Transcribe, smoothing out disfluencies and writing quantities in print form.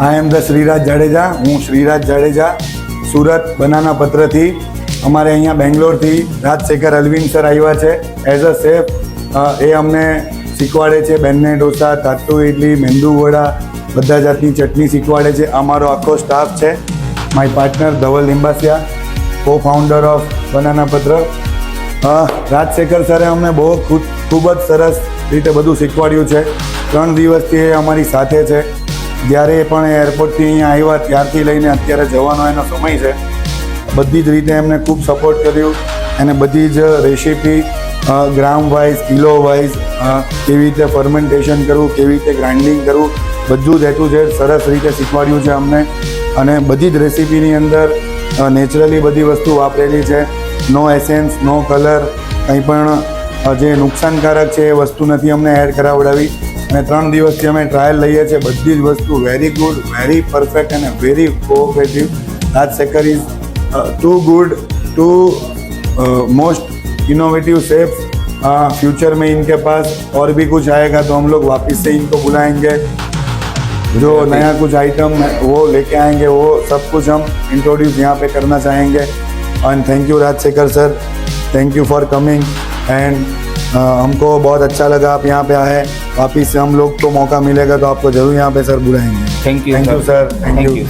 I am the Shriraj Jadeja. હું Shriraj Jadeja, Surat banana પત્રથી. અમારે અહીંયા બેંગ્લોરથી રાજશેખર અલવિન સર આવ્યા છે એઝ અ શેફ. એ અમને શીખવાડે છે બેનને ઢોસા, તાટુ ઇડલી, મેંદુ વડા, બધા જાતની ચટણી શીખવાડે છે. અમારો આખો સ્ટાફ છે. માય પાર્ટનર ધવલ લિંબાસિયા, કો ફાઉન્ડર ઓફ બનાના પત્ર. રાજશેખર સરે અમને ખૂબ જ સરસ રીતે બધું શીખવાડ્યું છે. 3 દિવસથી એ અમારી સાથે છે. જ્યારે પણ એ એરપોર્ટથી અહીંયા આવ્યા ત્યારથી લઈને અત્યારે જવાનો એનો સમય છે. બધી જ રીતે એમને ખૂબ સપોર્ટ કર્યું અને બધી જ રેસીપી ગ્રામ વાઇઝ, કિલો વાઇઝ, કેવી રીતે ફર્મેન્ટેશન કરવું, કેવી રીતે ગ્રાઇન્ડિંગ કરવું, બધું જ A to Z સરસ રીતે શીખવાડ્યું છે અમને. અને બધી જ રેસીપીની અંદર નેચરલી બધી વસ્તુ વાપરેલી છે. નો એસેન્સ, નો કલર, કંઈ પણ જે નુકસાનકારક છે એ વસ્તુ નથી અમને એડ કરાવડાવી. અને 3 દિવસથી અમે ટ્રાયલ લઈએ છીએ. બધી જ વસ્તુ વેરી ગુડ, વેરી પરફેક્ટ અને very cooperative. Rajshekhar is too good, to most innovative chefs. Future में इनके पास और भी कुछ आएगा तो हम लोग वापस से इनको बुलाएंगे. जो नया कुछ आइटम वो लेके आएंगे, वो सब कुछ हम इंट्रोड्यूस यहाँ पे करना चाहेंगे. And thank you Rajashekhar sir, thank you for coming. And हमको बहुत अच्छा लगा आप यहाँ पे आए. वापस से हम लोग को मौका मिलेगा तो आपको जरूर यहाँ पे सर बुलाएंगे. Thank you sir, thank you.